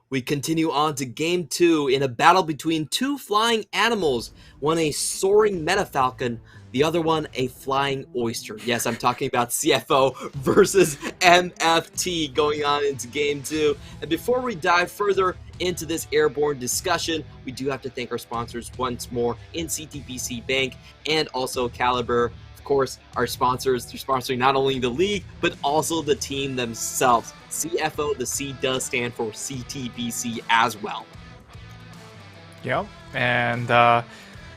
We continue on to Game 2 in a battle between two flying animals, one a soaring metafalcon, the other one a flying oyster. Yes, I'm talking about CFO versus MFT going on into Game 2. And before we dive further into this airborne discussion, we do have to thank our sponsors once more in CTBC Bank and also Caliber. Of course, our sponsors, they're sponsoring not only the league, but also the team themselves. CFO, the C does stand for CTBC as well. Yep, and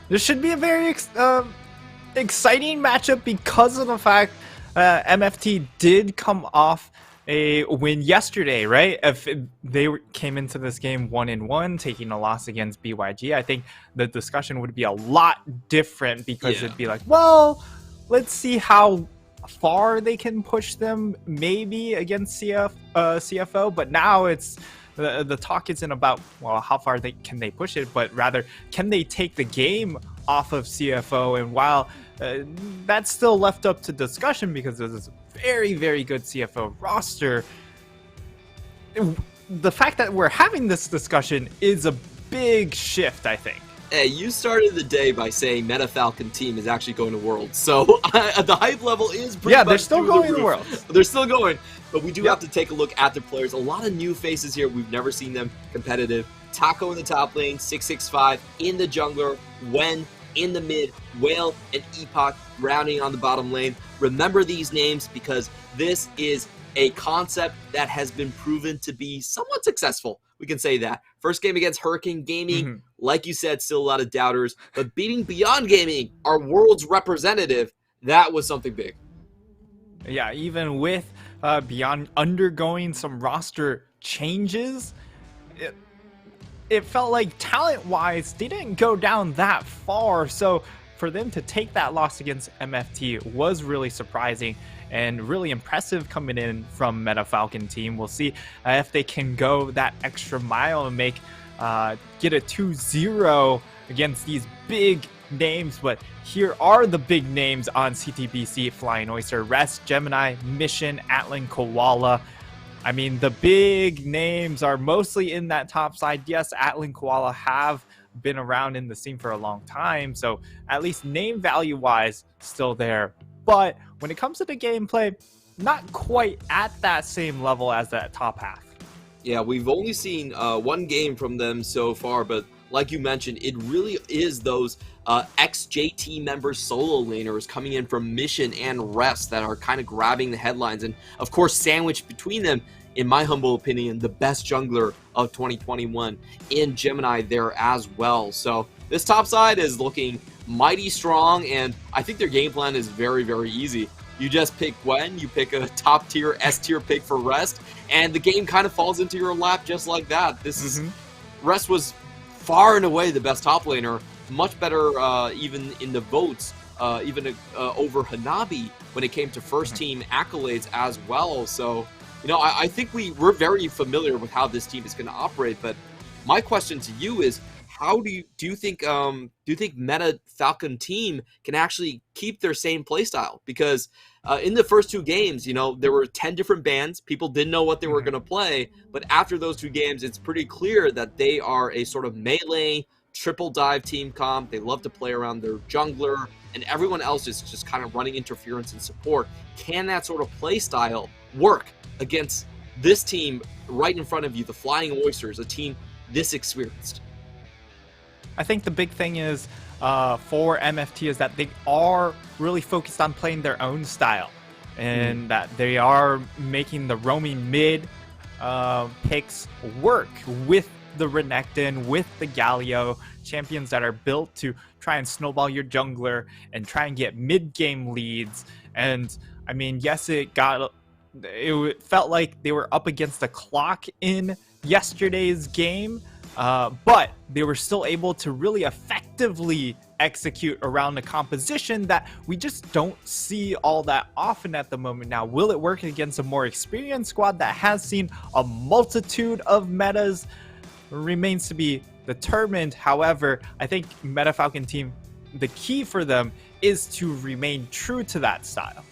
this should be a very exciting matchup because of the fact MFT did come off a win yesterday, right? If they came into this game 1-1, taking a loss against BYG, I think the discussion would be a lot different because it'd be like, well, let's see how far they can push them maybe against CFO, but now it's the talk isn't about, well, how far can they push it, but rather can they take the game off of CFO. And while that's still left up to discussion because there's a very, very good CFO roster, the fact that we're having this discussion is a big shift, I think. Hey, you started the day by saying MetaFalcon team is actually going to Worlds, so the hype level is pretty much they're still going to Worlds. They're still going, but we do have to take a look at the players. A lot of new faces here. We've never seen them competitive. Taco in the top lane, 665 in the jungler, Wen in the mid, Whale and Epoch rounding on the bottom lane. Remember these names because this is a concept that has been proven to be somewhat successful. We can say that. First game against Hurricane Gaming, like you said, still a lot of doubters, but beating Beyond Gaming, our world's representative, that was something big. Yeah, even with Beyond undergoing some roster changes, it felt like talent-wise, they didn't go down that far. So for them to take that loss against MFT was really surprising and really impressive coming in from MetaFalcon team. We'll see if they can go that extra mile and get a 2-0 against these big names. But here are the big names on CTBC Flying Oyster: Rest, Gemini, Mission, Atlan, Koala. I mean, the big names are mostly in that top side. Yes, Atlan, Koala have been around in the scene for a long time, so at least name value wise still there. But when it comes to the gameplay, not quite at that same level as that top half. Yeah, we've only seen one game from them so far, but like you mentioned, it really is those ex-JT members, solo laners coming in from Mission and Rest that are kind of grabbing the headlines. And of course, sandwiched between them, in my humble opinion, the best jungler of 2021 in Gemini there as well. So this top side is looking mighty strong, and I think their game plan is very, very easy. You just pick Gwen, you pick a top tier, S tier pick for Rest, and the game kind of falls into your lap just like that. This is Rest was far and away the best top laner, much better even in the votes, even over Hanabi when it came to first team accolades as well. So, you know, I think we're very familiar with how this team is going to operate. But my question to you is, how do you think Meta Falcon team can actually keep their same playstyle? Because in the first two games, you know, there were 10 different bans. People didn't know what they were going to play. But after those two games, it's pretty clear that they are a sort of melee triple dive team comp. They love to play around their jungler, and everyone else is just kind of running interference and support. Can that sort of play style work against this team right in front of you, the Flying Oysters, a team this experienced? I think the big thing is for MFT is that they are really focused on playing their own style, and that they are making the roaming mid picks work with the Renekton, with the Galio, champions that are built to try and snowball your jungler and try and get mid-game leads. And I mean, yes, it felt like they were up against the clock in yesterday's game, but they were still able to really effectively execute around the composition that we just don't see all that often at the moment. Now, will it work against a more experienced squad that has seen a multitude of metas? Remains to be determined. However, I think Meta Falcon team, the key for them is to remain true to that style.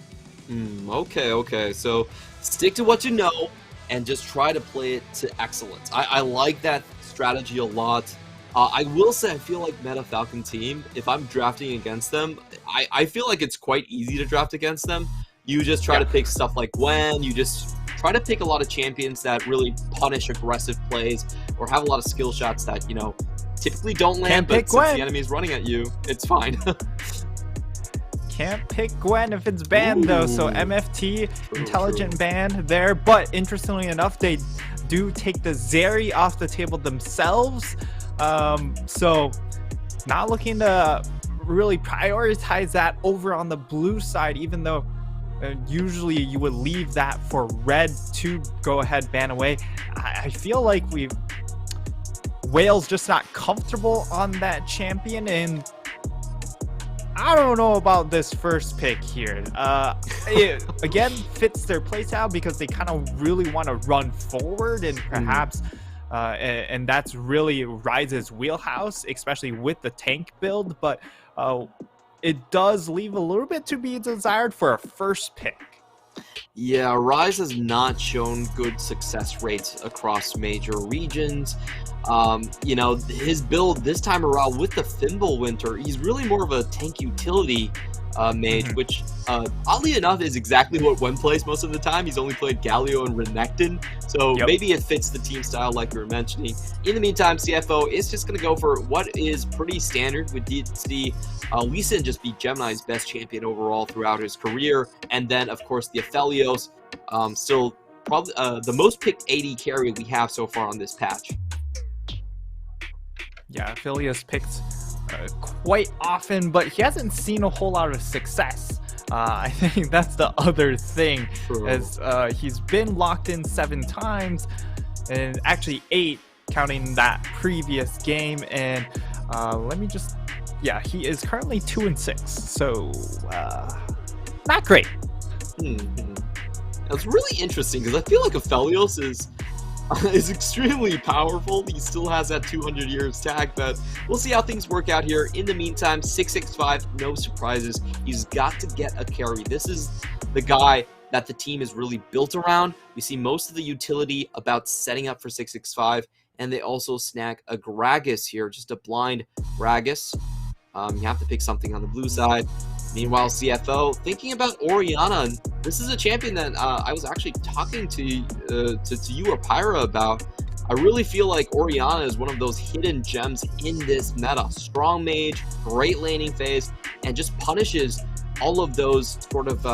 Okay. So stick to what you know and just try to play it to excellence. I like that strategy a lot. I will say I feel like Meta Falcon team, if I'm drafting against them, I feel like it's quite easy to draft against them. You just try to pick stuff like Gwen, you just try to pick a lot of champions that really punish aggressive plays or have a lot of skill shots that, you know, typically don't land, but since the enemy is running at you, it's fine. Can't pick Gwen if it's banned though, so MFT, intelligent ban there. But interestingly enough, they do take the Zeri off the table themselves. So not looking to really prioritize that over on the blue side, even though usually you would leave that for red to go ahead ban away. I feel like Whale's just not comfortable on that champion, and I don't know about this first pick here. It again fits their playstyle because they kind of really want to run forward and perhaps and that's really Ryze's wheelhouse, especially with the tank build, but it does leave a little bit to be desired for a first pick. Yeah, Ryze has not shown good success rates across major regions. You know, his build this time around with the Fimbulwinter, he's really more of a tank utility mage, which oddly enough is exactly what Gwen plays most of the time. He's only played Galio and Renekton, so maybe it fits the team style like you were mentioning. In the meantime, CFO is just going to go for what is pretty standard. We did see Lee Sin just be Gemini's best champion overall throughout his career, and then of course the Aphelios, still probably the most picked AD carry we have so far on this patch. Yeah, Aphelios picked quite often, but he hasn't seen a whole lot of success. I think that's the other thing, as he's been locked in 7 times, and actually 8 counting that previous game. And let me just, yeah, he is currently 2-6, so not great. That's really interesting because I feel like Aphelios is extremely powerful. He still has that 200 years tag, but we'll see how things work out here. In the meantime, 665, no surprises. He's got to get a carry. This is the guy that the team is really built around. We see most of the utility about setting up for 665, and they also snag a Gragas here, just a blind Gragas. You have to pick something on the blue side. Meanwhile, CFO thinking about Orianna. This is a champion that I was actually talking to you or Pyra about. I really feel like Orianna is one of those hidden gems in this meta. Strong mage, great laning phase, and just punishes all of those sort of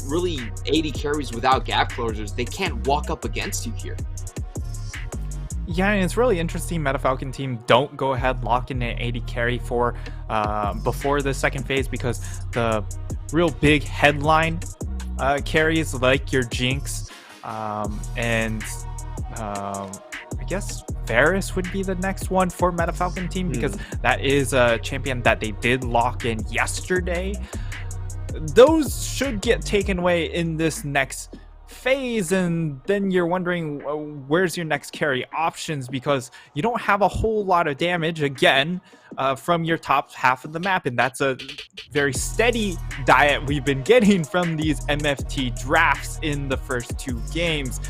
really AD carries without gap closures. They can't walk up against you here. Yeah, and it's really interesting. Meta Falcon team don't go ahead lock in an AD carry for before the second phase, because the real big headline carries like your Jinx and I guess Varus would be the next one for Meta Falcon team, because that is a champion that they did lock in yesterday. Those should get taken away in this next phase, and then you're wondering where's your next carry options, because you don't have a whole lot of damage again from your top half of the map, and that's a very steady diet we've been getting from these MFT drafts in the first 2 games,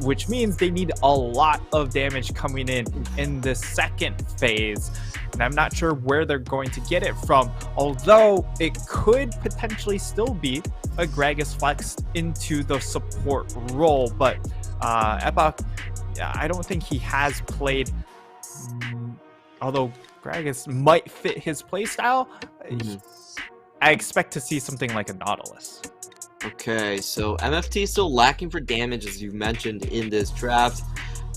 which means they need a lot of damage coming in the second phase. And I'm not sure where they're going to get it from, although it could potentially still be a Gragas flexed into the support role. But Epoch, I don't think he has played, although Gragas might fit his playstyle. I expect to see something like a Nautilus. Okay, so MFT still lacking for damage, as you mentioned in this draft.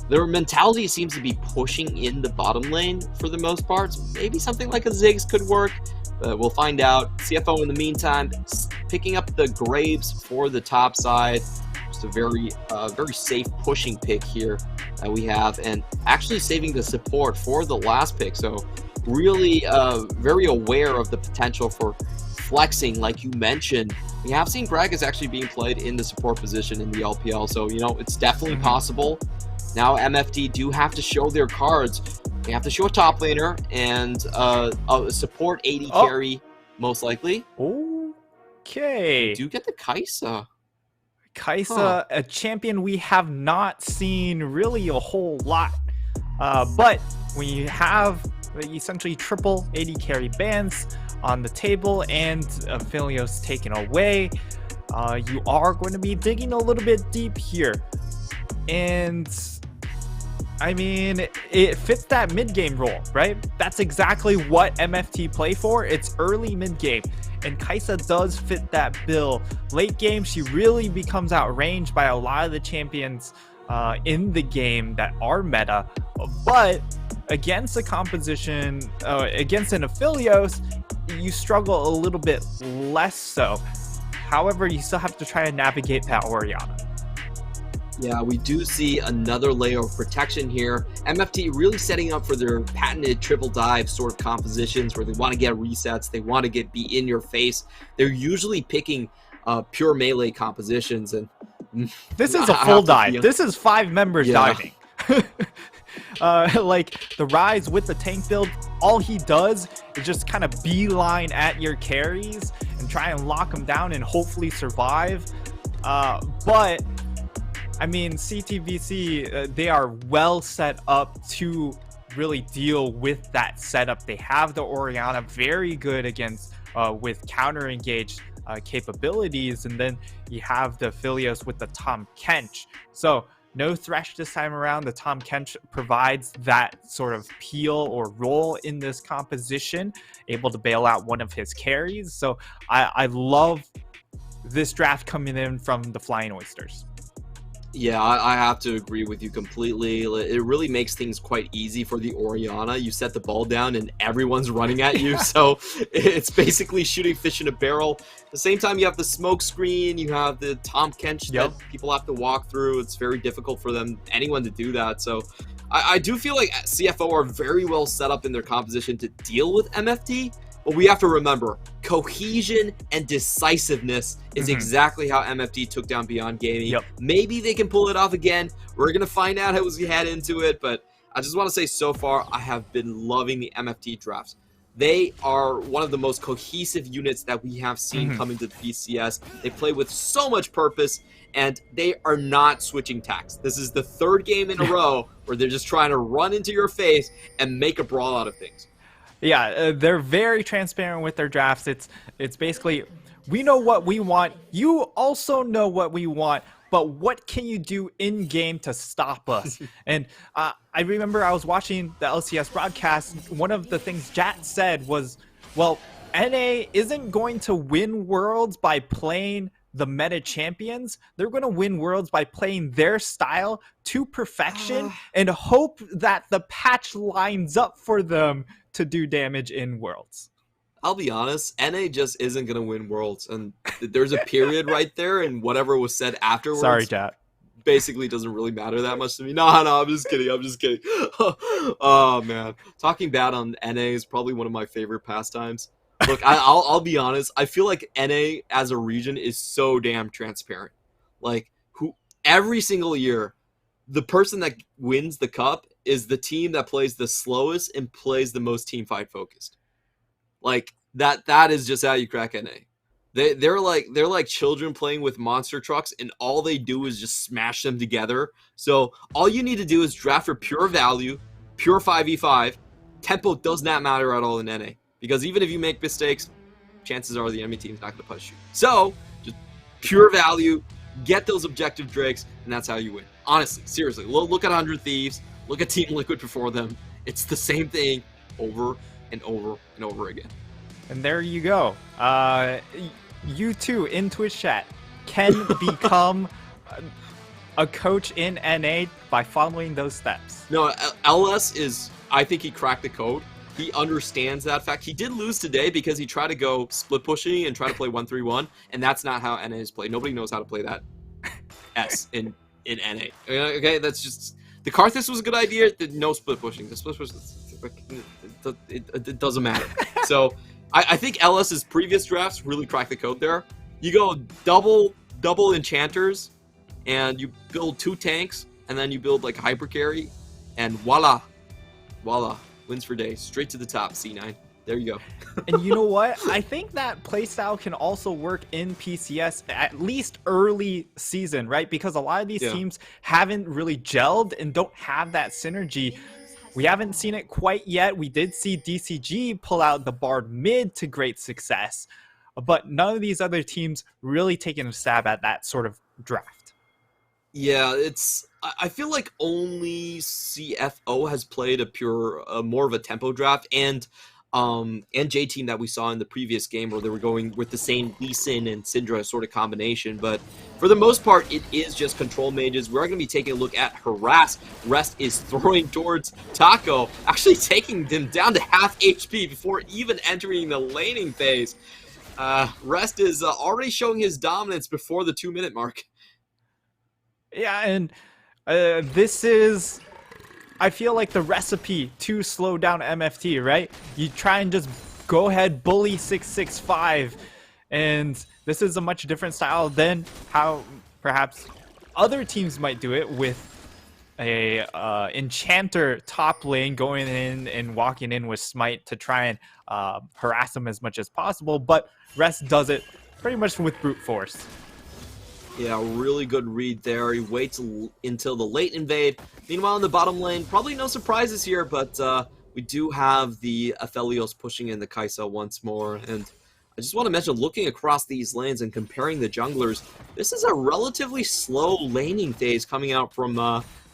Their mentality seems to be pushing in the bottom lane for the most part. So maybe something like a Ziggs could work, but we'll find out. CFO in the meantime picking up the Graves for the top side. Just a very safe pushing pick here that we have, and actually saving the support for the last pick. So really very aware of the potential for flexing, like you mentioned. We have seen Gragas actually being played in the support position in the LPL, so it's definitely possible. Now MFT do have to show their cards. They have to show a top laner and a support AD carry, most likely. Okay. We do get the Kai'Sa. Kai'Sa, a champion we have not seen really a whole lot. But when you have essentially triple AD carry bans on the table and Aphelios taken away, you are going to be digging a little bit deep here. And I mean, it fits that mid-game role, right? That's exactly what MFT play for. It's early mid-game, and Kai'Sa does fit that bill. Late game, she really becomes outranged by a lot of the champions in the game that are meta, but against a composition, against an Aphelios, you struggle a little bit less so. However, you still have to try to navigate that Orianna. Yeah, we do see another layer of protection here. MFT really setting up for their patented triple dive sort of compositions where they want to get resets, they want to be in your face. They're usually picking pure melee compositions, and this is a full dive. This is 5 members diving. Like the Rise with the tank build, all he does is just kind of beeline at your carries and try and lock them down and hopefully survive. But I mean, CTVC, they are well set up to really deal with that setup. They have the Orianna, very good against with counter engaged capabilities, and then you have the Aphelios with the Tahm Kench. So no Thresh this time around. The Tahm Kench provides that sort of peel or role in this composition, able to bail out one of his carries. So I love this draft coming in from the Flying Oysters. Yeah, I have to agree with you completely. It really makes things quite easy for the Orianna. You set the ball down and everyone's running at you, so it's basically shooting fish in a barrel. At the same time, you have the smoke screen, you have the Tahm Kench that people have to walk through. It's very difficult for anyone to do that. So I do feel like CFO are very well set up in their composition to deal with MFT. But we have to remember, cohesion and decisiveness is exactly how MFT took down Beyond Gaming. Maybe they can pull it off again. We're going to find out as we head into it. But I just want to say, so far, I have been loving the MFT drafts. They are one of the most cohesive units that we have seen coming to the PCS. They play with so much purpose, and they are not switching tacks. This is the 3rd game in a row where they're just trying to run into your face and make a brawl out of things. Yeah, they're very transparent with their drafts. It's basically, we know what we want. You also know what we want, but what can you do in game to stop us? And I remember I was watching the LCS broadcast. One of the things Jat said was, well, NA isn't going to win worlds by playing the meta champions. They're going to win worlds by playing their style to perfection and hope that the patch lines up for them to do damage in worlds. I'll be honest, NA just isn't going to win worlds, and there's a period right there, and whatever was said afterwards sorry, Jat, basically doesn't really matter that much to me. No, I'm just kidding. Oh man, talking bad on NA is probably one of my favorite pastimes. Look, I'll be honest, I feel like NA as a region is so damn transparent. Like, every single year, the person that wins the cup is the team that plays the slowest and plays the most team fight focused. Like, that is just how you crack NA. They're like children playing with monster trucks, and all they do is just smash them together. So all you need to do is draft for pure value, pure 5v5. Tempo does not matter at all in NA, because even if you make mistakes, chances are the enemy team's not going to punish you. So just pure value, get those objective drakes, and that's how you win. Honestly, seriously, look at 100 Thieves, look at Team Liquid before them. It's the same thing over and over and over again. And there you go. You too in Twitch chat can become a coach in NA by following those steps. No, LS is, I think he cracked the code. He understands that fact. He did lose today because he tried to go split pushing and try to play 1-3-1, and that's not how NA is played. Nobody knows how to play that S in NA. Okay, that's just, the Karthus was a good idea. No split pushing. The split pushing, it doesn't matter. So I think LS's previous drafts really cracked the code there. You go double enchanters, and you build 2 tanks, and then you build like a hyper carry, and voila, wins for days, straight to the top. C9, there you go. And you know what? I think that playstyle can also work in PCS at least early season, right? Because a lot of these teams haven't really gelled and don't have that synergy. We haven't seen it quite yet. We did see DCG pull out the Bard mid to great success, but none of these other teams really taking a stab at that sort of draft. Yeah, I feel like only CFO has played a pure, more of a tempo draft, and J Team that we saw in the previous game where they were going with the same Lee Sin and Syndra sort of combination. But for the most part, it is just control mages. We're going to be taking a look at Harass. Rest is throwing towards Taco, actually taking them down to half HP before even entering the laning phase. Rest is already showing his dominance before the 2-minute mark. Yeah, and this is, I feel like, the recipe to slow down MFT, right? You try and just go ahead, bully 665, and this is a much different style than how perhaps other teams might do it with a enchanter top lane going in and walking in with smite to try and harass them as much as possible, but Rest does it pretty much with brute force. Yeah, really good read there. He waits until the late invade. Meanwhile, in the bottom lane, probably no surprises here, but we do have the Aphelios pushing in the Kai'Sa once more. And I just want to mention, looking across these lanes and comparing the junglers, this is a relatively slow laning phase coming out from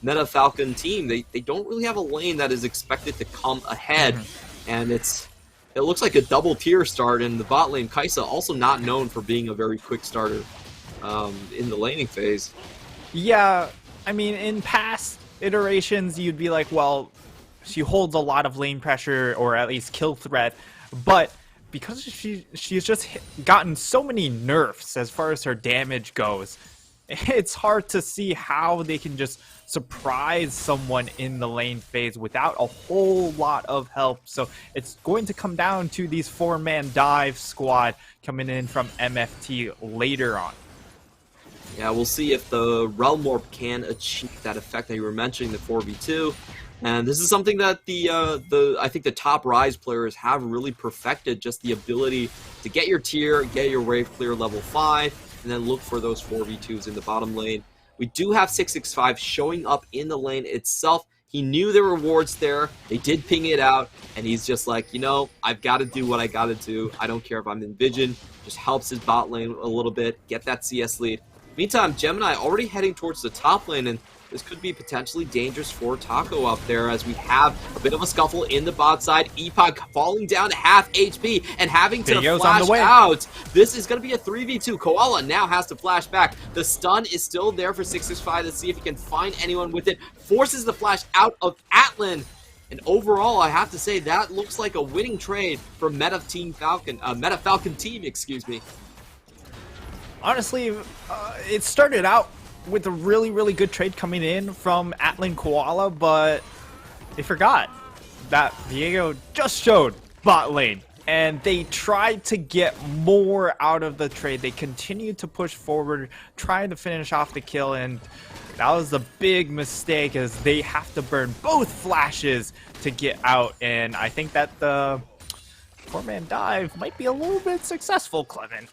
Meta Falcon team. They don't really have a lane that is expected to come ahead, and it looks like a double tier start in the bot lane. Kai'Sa also not known for being a very quick starter in the laning phase. Yeah, I mean, in past iterations, you'd be like, well, she holds a lot of lane pressure or at least kill threat, but because she's just gotten so many nerfs as far as her damage goes, it's hard to see how they can just surprise someone in the lane phase without a whole lot of help. So it's going to come down to these 4-man dive squad coming in from MFT later on. Yeah, we'll see if the Realm Warp can achieve that effect that you were mentioning, the 4v2. And this is something that I think the top Rise players have really perfected, just the ability to get your tier, get your wave clear level 5, and then look for those 4v2s in the bottom lane. We do have 665 showing up in the lane itself. He knew there were wards there. They did ping it out, and he's just like, you know, I've got to do what I got to do. I don't care if I'm in Vision. Just helps his bot lane a little bit, get that CS lead. Meantime, Gemini already heading towards the top lane, and this could be potentially dangerous for Taco up there as we have a bit of a scuffle in the bot side. Epoch falling down to half HP and having to flash out. This is going to be a 3v2. Koala now has to flash back. The stun is still there for 665. Let's see if he can find anyone with it. Forces the flash out of Atlan. And overall, I have to say, that looks like a winning trade for Meta Falcon team, excuse me. Honestly, it started out with a really, really good trade coming in from Atlan Koala, but they forgot that Diego just showed bot lane, and they tried to get more out of the trade. They continued to push forward, trying to finish off the kill, and that was a big mistake as they have to burn both flashes to get out, and I think that the 4-man dive might be a little bit successful, Clevin.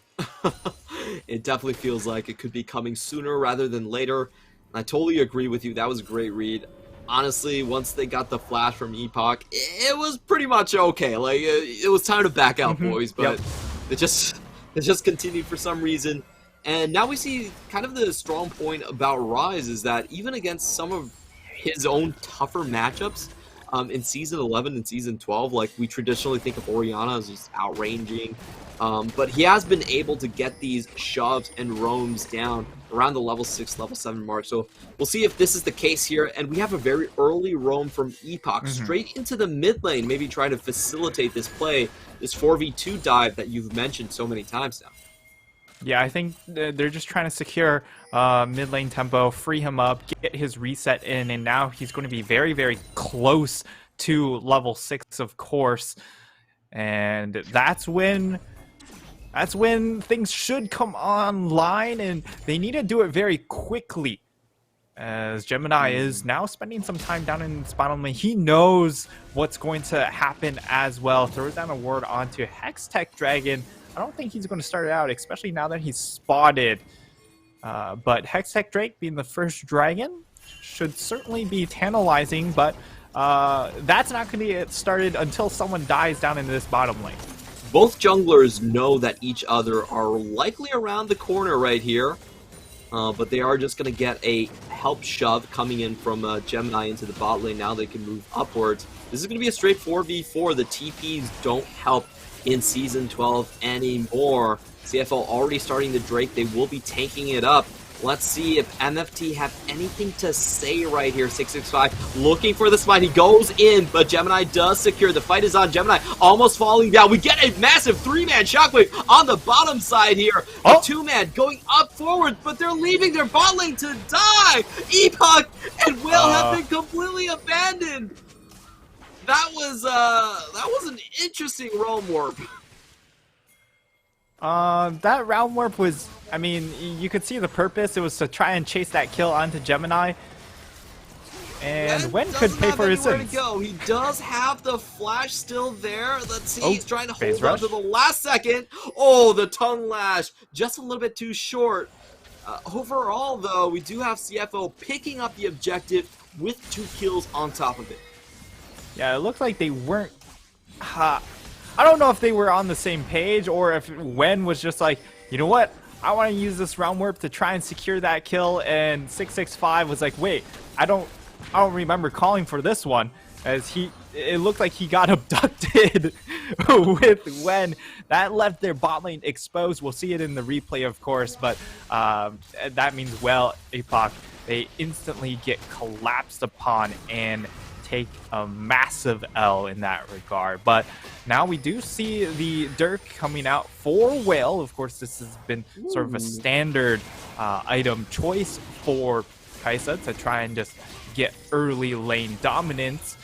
It definitely feels like it could be coming sooner rather than later. I totally agree with you. That was a great read. Honestly, once they got the flash from Epoch, it was pretty much okay. Like, it was time to back out, boys, but it just continued for some reason. And now we see kind of the strong point about Rise is that even against some of his own tougher matchups, in Season 11 and Season 12. Like, we traditionally think of Orianna as just outranging. But he has been able to get these shoves and roams down around the level 6, level 7 mark. So we'll see if this is the case here. And we have a very early roam from Epoch straight into the mid lane, maybe trying to facilitate this play, this 4v2 dive that you've mentioned so many times now. Yeah, I think they're just trying to secure mid lane tempo, free him up, get his reset in, and now he's going to be very, very close to level 6, of course. And that's when things should come online, and they need to do it very quickly. As Gemini is now spending some time down in this bottom lane. He knows what's going to happen as well. Throws down a ward onto Hextech Dragon. I don't think he's going to start it out, especially now that he's spotted. But Hextech Drake being the first dragon should certainly be tantalizing, but that's not going to get started until someone dies down in this bottom lane. Both junglers know that each other are likely around the corner right here, but they are just going to get a help shove coming in from Gemini into the bot lane. Now they can move upwards. This is going to be a straight 4v4. The TPs don't help in Season 12 anymore. CFO already starting the Drake. They will be tanking it up. Let's see if MFT have anything to say right here. 665 looking for the smite. He goes in, but Gemini does secure. The fight is on. Gemini almost falling down. We get a massive 3-man shockwave on the bottom side here. A 2-man going up forward, but they're leaving their bot lane to die. Epoch and Will have been completely abandoned. That was an interesting roam warp. That round warp was, I mean, you could see the purpose. It was to try and chase that kill onto Gemini. And Wen could pay for his sins. He does have the flash still there. Let's see, he's trying to hold on rush to the last second. Oh, the tongue lash, just a little bit too short. Overall, though, we do have CFO picking up the objective with 2 kills on top of it. Yeah, it looked like they weren't... I don't know if they were on the same page or if Wen was just like, you know what? I want to use this round warp to try and secure that kill, and 665 was like, wait, I don't remember calling for this one, as it looked like he got abducted with Wen. That left their bot lane exposed. We'll see it in the replay, of course, but that means, well, Epoch, they instantly get collapsed upon and take a massive L in that regard. But now we do see the Dirk coming out for Whale. Of course, this has been sort of a standard item choice for Kai'Sa to try and just get early lane dominance.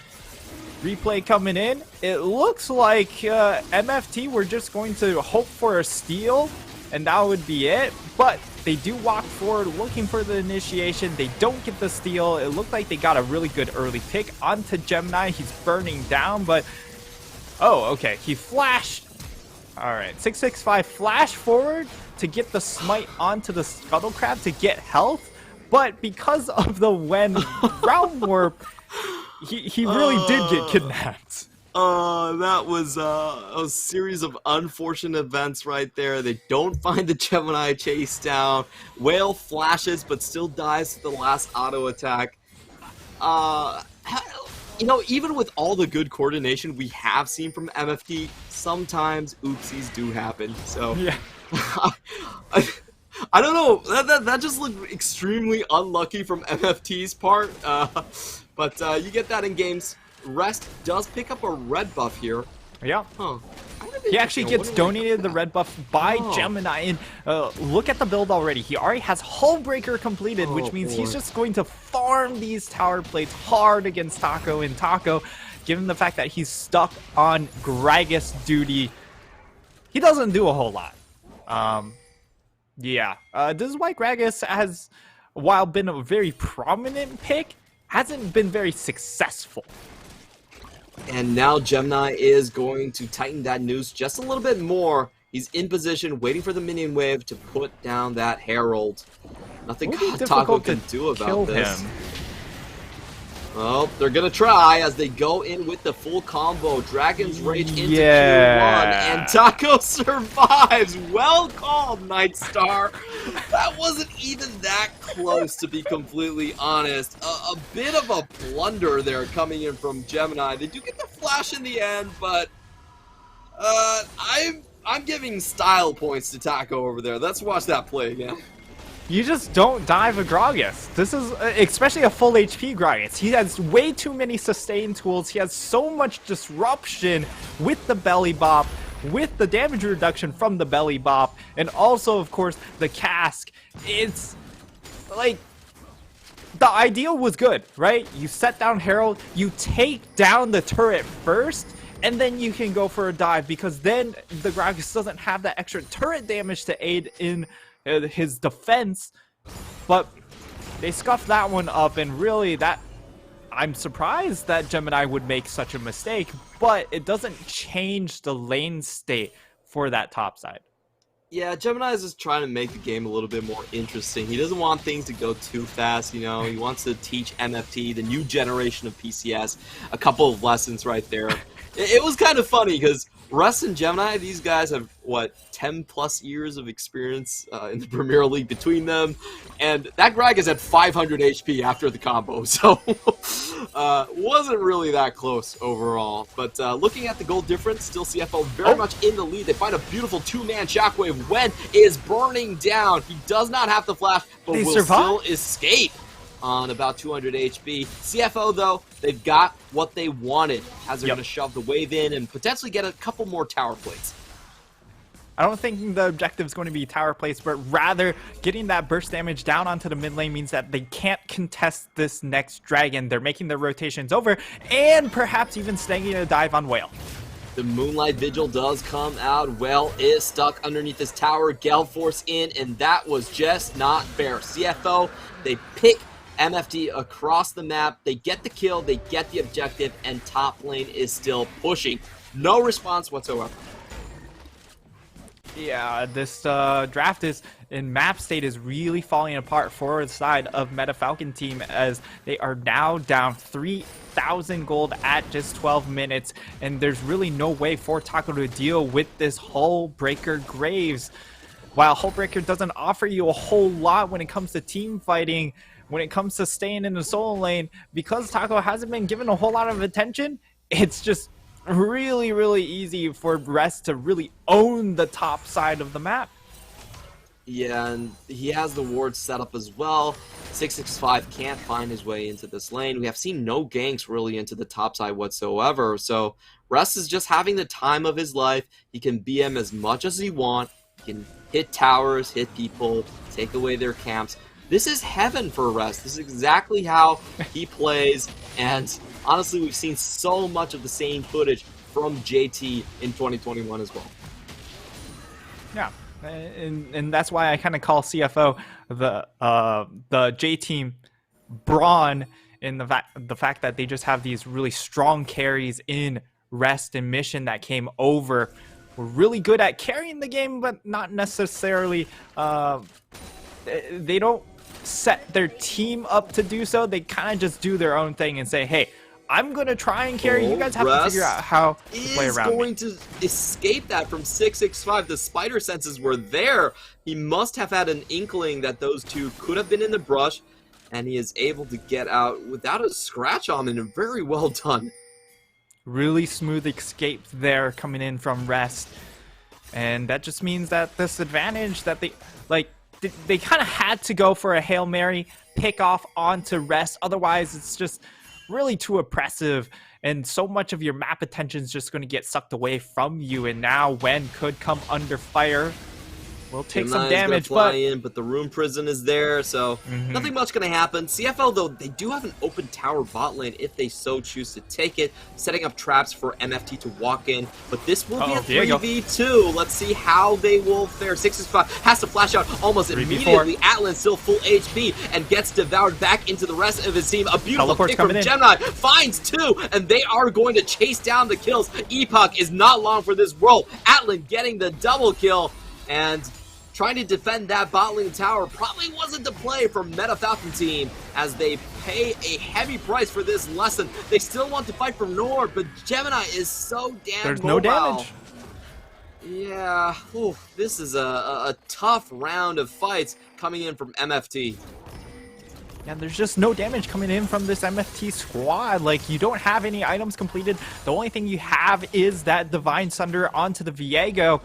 Replay coming in. It looks like MFT were just going to hope for a steal, and that would be it. But they do walk forward looking for the initiation. They don't get the steal. It looked like they got a really good early pick onto Gemini. He's burning down, but... oh, okay. He flashed. All right. 665 flash forward to get the smite onto the Scuttle Crab to get health. But because of the Wen round warp, he really did get kidnapped. That was a series of unfortunate events right there. They don't find the Gemini chase down. Whale flashes, but still dies to the last auto attack. You know, even with all the good coordination we have seen from MFT, sometimes oopsies do happen. So yeah. I don't know. That just looked extremely unlucky from MFT's part. But you get that in games. Rest does pick up a red buff here. Yeah. Huh. He actually gets donated the red buff by Gemini, and look at the build already. He already has Hullbreaker completed, which means he's just going to farm these tower plates hard against Taco, and Taco, given the fact that he's stuck on Gragas duty, he doesn't do a whole lot. Yeah. This is why Gragas has, while been a very prominent pick, hasn't been very successful. And now Gemini is going to tighten that noose just a little bit more. He's in position, waiting for the minion wave to put down that Herald. Nothing Taco can do about this. Well, they're gonna try as they go in with the full combo. Dragon's Rage into Q1, and Yeah. Taco survives. Well called, Nightstar. That wasn't even that close, to be completely honest. A bit of a blunder there coming in from Gemini. They do get the flash in the end, but I'm giving style points to Taco over there. Let's watch that play again. You just don't dive a Gragas. This is, especially a full HP Gragas. He has way too many sustain tools. He has so much disruption with the belly bop, with the damage reduction from the belly bop, and also, of course, the cask. It's like, the ideal was good, right? You set down Herald, you take down the turret first, and then you can go for a dive, because then the Gragas doesn't have that extra turret damage to aid in his defense. But they scuffed that one up, and really, that I'm surprised that Gemini would make such a mistake, but it doesn't change the lane state for that top side. Yeah, Gemini is just trying to make the game a little bit more interesting. He doesn't want things to go too fast, you know. He wants to teach MFT, the new generation of PCS, a couple of lessons right there. It was kind of funny because Russ and Gemini, these guys have, what, 10 plus years of experience in the Premier League between them, and that Gragas had 500 HP after the combo, so wasn't really that close overall. But looking at the goal difference, still CFO very much in the lead. They find a beautiful two-man shockwave. Wen is burning down. He does not have the flash, but will still escape on about 200 HP. CFO, though, they've got what they wanted as they're going to shove the wave in and potentially get a couple more tower plates. I don't think the objective is going to be tower plates, but rather getting that burst damage down onto the mid lane means that they can't contest this next dragon. They're making their rotations over and perhaps even snagging a dive on Whale. The Moonlight Vigil does come out. Whale is stuck underneath this tower. Gale Force in, and that was just not fair. CFO, they pick MFT across the map, they get the kill, they get the objective, and top lane is still pushing. No response whatsoever. Yeah, this draft is in map state is really falling apart for the side of Meta Falcon team, as they are now down 3,000 gold at just 12 minutes, and there's really no way for Taco to deal with this Hull Breaker Graves. While Hull Breaker doesn't offer you a whole lot when it comes to team fighting, when it comes to staying in the solo lane, because Taco hasn't been given a whole lot of attention, it's just really, really easy for Rest to really own the top side of the map. Yeah, and he has the ward set up as well. 665 can't find his way into this lane. We have seen no ganks really into the top side whatsoever, so Rest is just having the time of his life. He can BM as much as he wants. He can hit towers, hit people, take away their camps. This is heaven for Rest. This is exactly how he plays, and honestly, we've seen so much of the same footage from JT in 2021 as well. Yeah, and that's why I kind of call CFO the J team brawn, in the fact that they just have these really strong carries in Rest and Mission that came over. We're really good at carrying the game, but not necessarily. They don't set their team up to do so. They kind of just do their own thing and say, hey, I'm going to try and carry. You guys have to figure out how to play around me. Going to escape that from 665. The spider senses were there. He must have had an inkling that those two could have been in the brush, and he is able to get out without a scratch on him, and very well done. Really smooth escape there coming in from Rest. And that just means that this advantage that they kind of had to go for a Hail Mary pick off onto Rest. Otherwise, it's just really too oppressive, and so much of your map attention is just going to get sucked away from you. And now Wen could come under fire. We'll take some damage, but the Rune Prison is there, so nothing much going to happen. CFL, though, they do have an open tower bot lane if they so choose to take it, setting up traps for MFT to walk in. But this will be a 3v2. Let's see how they will fare. 665 has to flash out almost immediately. Atlan still full HP and gets devoured back into the rest of his team. A beautiful pick from Gemini. Finds two, and they are going to chase down the kills. Epoch is not long for this world. Atlan getting the double kill, and trying to defend that bot lane tower probably wasn't the play for Meta Falcon team as they pay a heavy price for this lesson. They still want to fight for Nord, but Gemini is so damn There's mobile. no damage. Yeah, this is a tough round of fights coming in from MFT. Yeah, there's just no damage coming in from this MFT squad. Like, you don't have any items completed. The only thing you have is that Divine Sunder onto the Viego.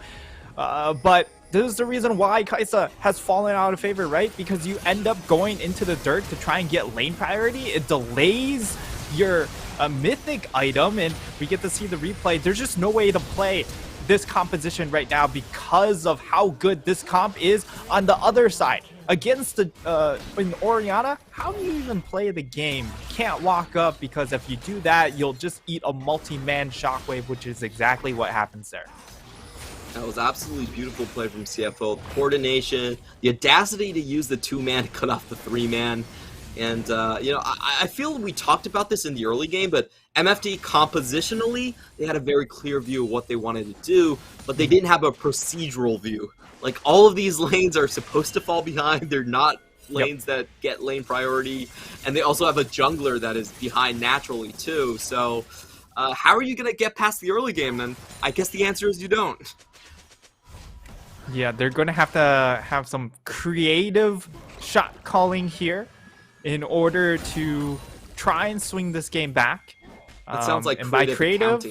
But this is the reason why Kai'Sa has fallen out of favor, right? Because you end up going into the dirt to try and get lane priority. It delays your mythic item, and we get to see the replay. There's just no way to play this composition right now because of how good this comp is on the other side. Against the in Orianna, how do you even play the game? You can't walk up, because if you do that, you'll just eat a multi-man shockwave, which is exactly what happens there. That was absolutely beautiful play from CFO. Coordination, the audacity to use the 2-man to cut off the 3-man. And, you know, I feel we talked about this in the early game, but MFT compositionally, they had a very clear view of what they wanted to do, but they didn't have a procedural view. Like, all of these lanes are supposed to fall behind. They're not lanes that get lane priority. And they also have a jungler that is behind naturally, too. So, how are you going to get past the early game? And I guess the answer is you don't. Yeah, they're going to have some creative shot calling here in order to try and swing this game back. That sounds like and by creative,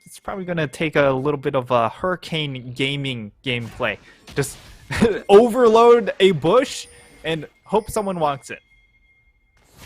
it's probably going to take a little bit of a Hurricane gaming gameplay. Just overload a bush and hope someone wants it.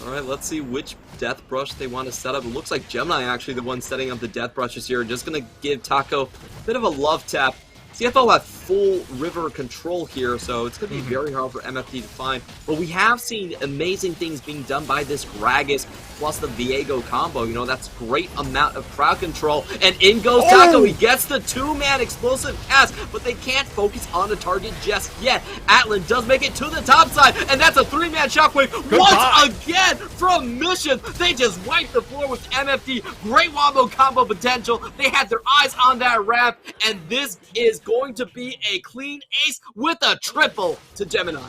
Alright, let's see which death brush they want to set up. It looks like Gemini actually the one setting up the death brushes here. Just going to give Taco a bit of a love tap. CFO have full river control here, so it's going to be very hard for MFT to find. But we have seen amazing things being done by this Gragas plus the Viego combo. You know, that's great amount of crowd control. And in goes Taco. He gets the 2-man explosive cast, but they can't focus on the target just yet. Atlan does make it to the top side, and that's a 3-man shockwave. Once again from Mission. They just wiped the floor with MFT. Great wombo combo potential. They had their eyes on that ramp, and this is going to be a clean ace with a triple to Gemini.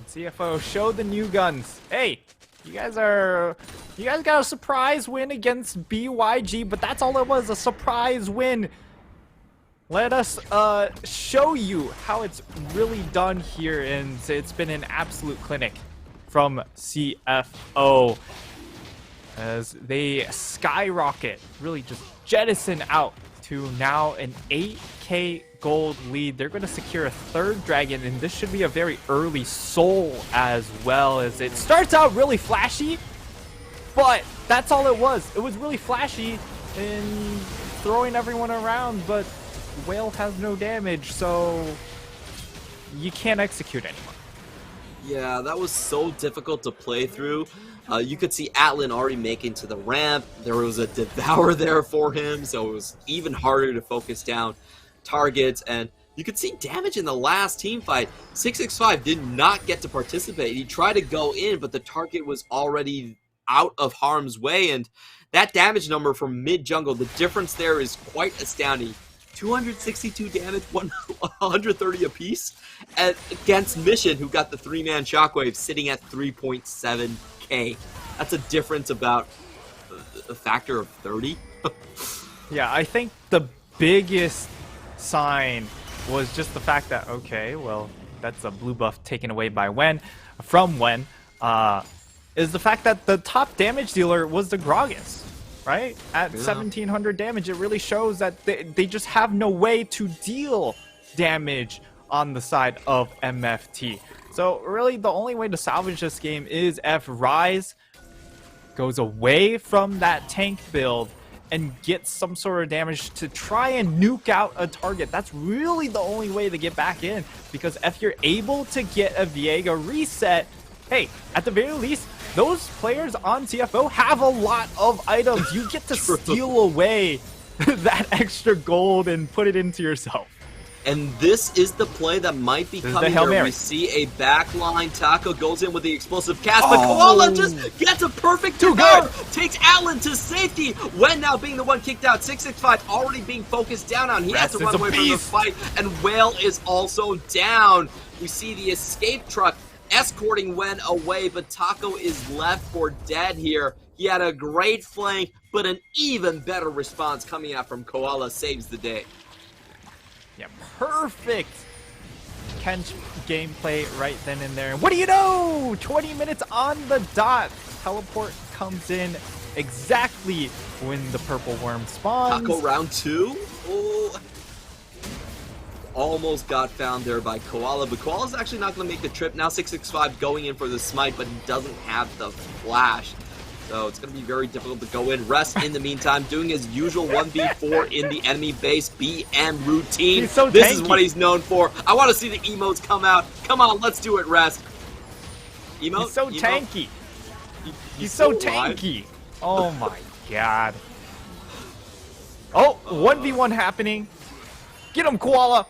CFO showed the new guns. Hey, you guys got a surprise win against BYG, but that's all it was, a surprise win. Let us show you how it's really done here, and it's been an absolute clinic from CFO as they skyrocket, really just jettison out to now an 8k gold lead. They're going to secure a 3rd dragon, and this should be a very early soul as well, as it starts out really flashy, but that's all it was. It was really flashy and throwing everyone around, but Whale has no damage, so you can't execute anymore. Yeah, that was so difficult to play through. You could see Atlan already making to the ramp. There was a Devour there for him, so it was even harder to focus down targets. And you could see damage in the last team fight. 665 did not get to participate. He tried to go in, but the target was already out of harm's way. And that damage number from mid-jungle, the difference there is quite astounding. 262 damage, 130 apiece against Mission, who got the 3-man shockwave sitting at 3.7k. That's a difference about a factor of 30. Yeah, I think the biggest sign was just the fact that, okay, well, that's a blue buff taken away by from Wen, is the fact that the top damage dealer was the Gragas. Right? At 1700 damage, it really shows that they just have no way to deal damage on the side of MFT. So really the only way to salvage this game is if Rise goes away from that tank build and gets some sort of damage to try and nuke out a target. That's really the only way to get back in, because if you're able to get a Viego reset, hey, at the very least, those players on CFO have a lot of items. You get to steal away that extra gold and put it into yourself. And this is the play that might be This is the coming Hail here. Mary. We see a backline. Taco goes in with the explosive cast, but Koala just gets a perfect Too devour, good. takes Atlan to safety. When now being the one kicked out, 665 already being focused down on. He has to Rest run is a away from the beast. fight, and Whale is also down. We see the escape truck escorting Wen away, but Taco is left for dead here. He had a great flank, but an even better response coming out from Koala saves the day. Yeah, perfect Kench gameplay right then and there. What do you know? 20 minutes on the dot. Teleport comes in exactly when the purple worm spawns. Taco round 2? Oh, almost got found there by Koala, but Koala's actually not going to make the trip. Now 665 going in for the smite, but he doesn't have the flash. So it's going to be very difficult to go in. Rest, in the meantime, doing his usual 1v4 in the enemy base BM routine. He's so This is tanky. what he's known for. I want to see the emotes come out. Come on, let's do it, Rest. Emote? He's so Emote? tanky. He's still so alive? tanky. Oh my god. Oh, 1v1 happening. Get him, Koala.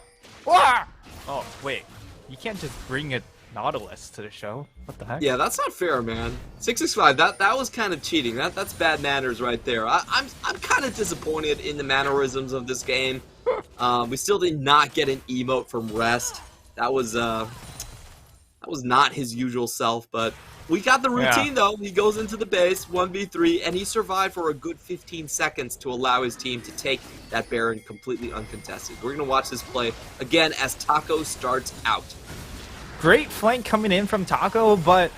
Ah! Oh, wait. You can't just bring a Nautilus to the show. What the heck? Yeah, that's not fair, man. 665, that was kind of cheating. That's bad manners right there. I'm kind of disappointed in the mannerisms of this game. We still did not get an emote from Rest. That was not his usual self, but we got the routine though. He goes into the base 1v3 and he survived for a good 15 seconds to allow his team to take that Baron completely uncontested. We're gonna watch this play again as Taco starts out. Great flank coming in from Taco, but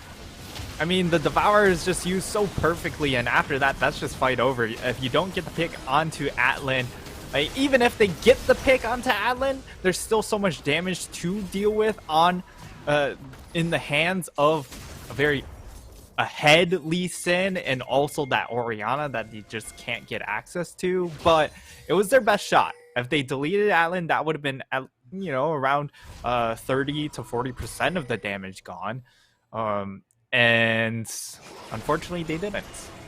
I mean, the Devourer is just used so perfectly, and after that, that's just fight over. If you don't get the pick onto Atlan, like, even if they get the pick onto Atlan, there's still so much damage to deal with on in the hands of a very ahead Lee Sin and also that Orianna that you just can't get access to. But it was their best shot. If they deleted Atlan, that would have been, you know, around 30 to 40% of the damage gone. And unfortunately they didn't.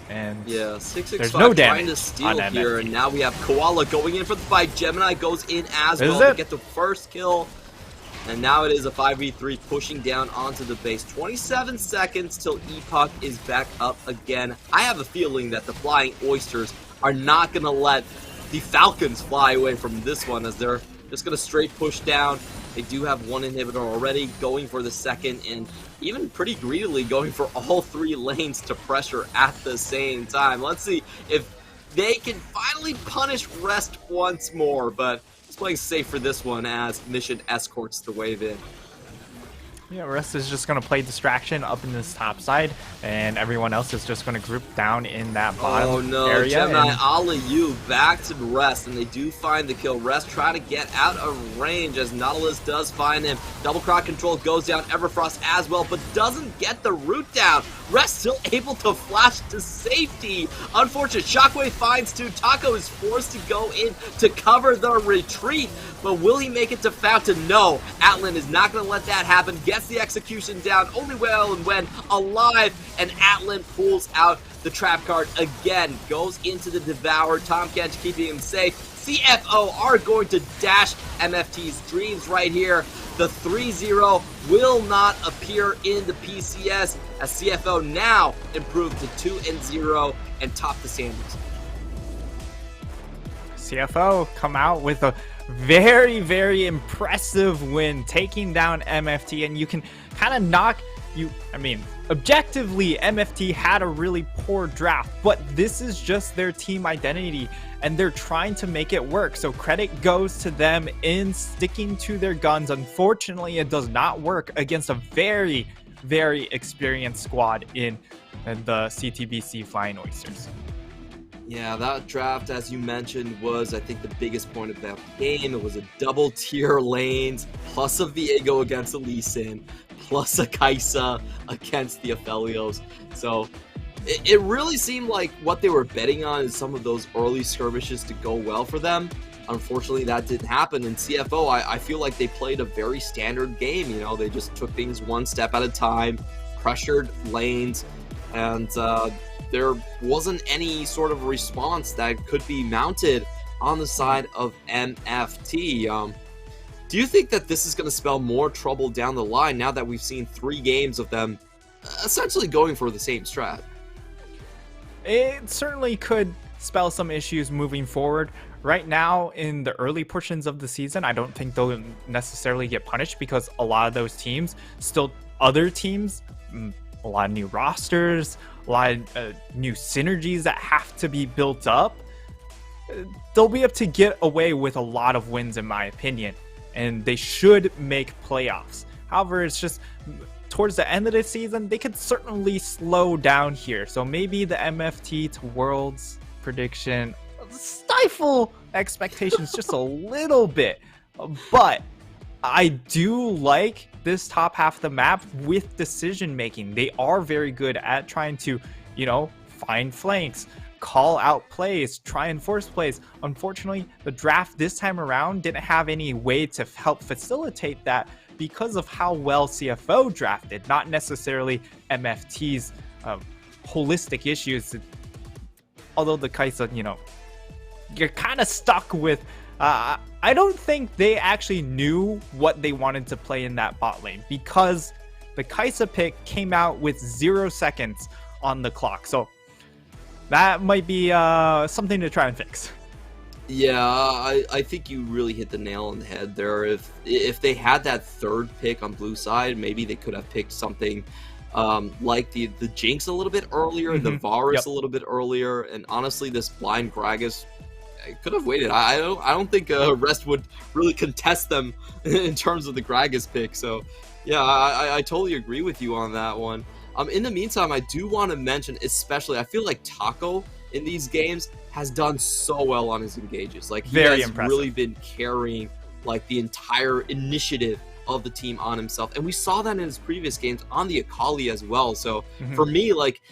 And yeah, 665 there's no trying damage to steal on here, MFT. and now we have Koala going in for the fight. Gemini goes in as Is well it? to get the first kill. And now it is a 5v3 pushing down onto the base. 27 seconds till Epoch is back up again. I have a feeling that the Flying Oysters are not going to let the Falcons fly away from this one, as they're just going to straight push down. They do have one inhibitor already, going for the second, and even pretty greedily going for all 3 lanes to pressure at the same time. Let's see if they can finally punish Rest once more, but he's playing safe for this one as Mission escorts the wave in. Yeah, Rest is just going to play distraction up in this top side, and everyone else is just going to group down in that bottom area. Gemini and Ala-Yu back to Rest, and they do find the kill. Rest trying to get out of range as Nautilus does find him. Double croc control goes down, Everfrost as well, but doesn't get the root down. Rest still able to flash to safety. Unfortunate, Shockwave finds 2. Taco is forced to go in to cover the retreat, but will he make it to Fountain? No, Atlan is not going to let that happen. Gets the execution down, only Well and Wen alive, and Atlan pulls out the trap card again. Goes into the Devour, Tom Kench keeping him safe. CFO are going to dash MFT's dreams right here. The 3-0 will not appear in the PCS as CFO now improved to 2-0 and top the standings. CFO come out with a very, very impressive win, taking down MFT, and you can kind of knock you. I mean, objectively, MFT had a really poor draft, but this is just their team identity, and they're trying to make it work. So credit goes to them in sticking to their guns. Unfortunately, it does not work against a very, very experienced squad in the CTBC Flying Oysters. Yeah, that draft, as you mentioned, was, I think, the biggest point of that game. It was a double tier lanes, plus a Viego against a Lee Sin, plus a Kaisa against the Aphelios. So it really seemed like what they were betting on is some of those early skirmishes to go well for them. Unfortunately, that didn't happen. And CFO, I feel like they played a very standard game. You know, they just took things one step at a time, pressured lanes, and there wasn't any sort of response that could be mounted on the side of MFT. Do you think that this is going to spell more trouble down the line now that we've seen 3 games of them essentially going for the same strat? It certainly could spell some issues moving forward. Right now, in the early portions of the season, I don't think they'll necessarily get punished because a lot of those teams, still other teams, a lot of new rosters, a lot of new synergies that have to be built up. They'll be able to get away with a lot of wins, in my opinion, and they should make playoffs. However, it's just towards the end of the season, they could certainly slow down here. So maybe the MFT to Worlds prediction stifle expectations just a little bit. But I do like this top half of the map with decision making. They are very good at trying to, find flanks, call out plays, try and force plays. Unfortunately, the draft this time around didn't have any way to help facilitate that because of how well CFO drafted, not necessarily MFT's holistic issues. Although the Kaisa, you're kind of stuck with. I don't think they actually knew what they wanted to play in that bot lane because the Kaisa pick came out with 0 seconds on the clock. So that might be something to try and fix. Yeah, I think you really hit the nail on the head there. If they had that 3rd pick on blue side, maybe they could have picked something like the Jinx a little bit earlier, the Varus a little bit earlier, and honestly, this blind Gragas could have waited. I don't think Rest would really contest them in terms of the Gragas pick. So yeah, I totally agree with you on that one. In the meantime, I do want to mention, especially, I feel like Taco in these games has done so well on his engages. Like, he Very has impressive. really been carrying like the entire initiative of the team on himself, and we saw that in his previous games on the Akali as well. So for me, like,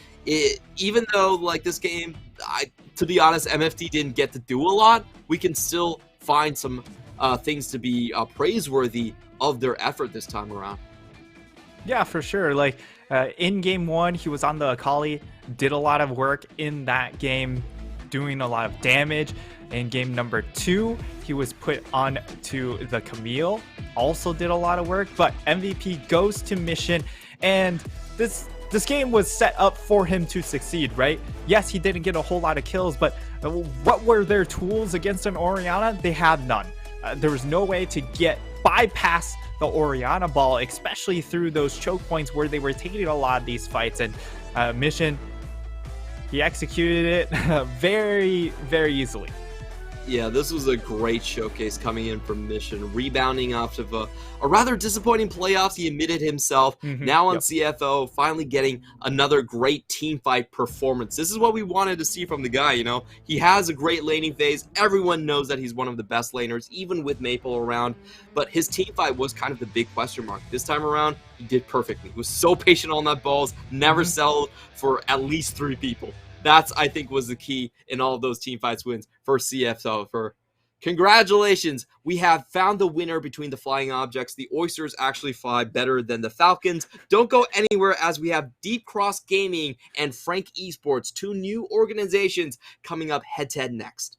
even though like this game, to be honest, MFT didn't get to do a lot, we can still find some things to be praiseworthy of their effort this time around. Yeah, for sure. Like in game 1, he was on the Akali, did a lot of work in that game, doing a lot of damage. In game number 2, he was put on to the Camille, also did a lot of work, but MVP goes to Mission, and this game was set up for him to succeed, right? Yes, he didn't get a whole lot of kills, but what were their tools against an Orianna? They had none. There was no way to bypass the Orianna ball, especially through those choke points where they were taking a lot of these fights, and Mission, he executed it very, very easily. Yeah, this was a great showcase coming in from Mission, rebounding off of a rather disappointing playoffs. He admitted himself. Now on CFO, finally getting another great team fight performance. This is what we wanted to see from the guy, He has a great laning phase. Everyone knows that he's one of the best laners, even with Maple around. But his team fight was kind of the big question mark. This time around, he did perfectly. He was so patient on that balls, never settled for at least 3 people. That's, I think, was the key in all of those team fights wins for CFO. Congratulations, we have found the winner between the flying objects. The Oysters actually fly better than the Falcons. Don't go anywhere, as we have Deep Cross Gaming and Frank Esports, 2 new organizations coming up head-to-head next.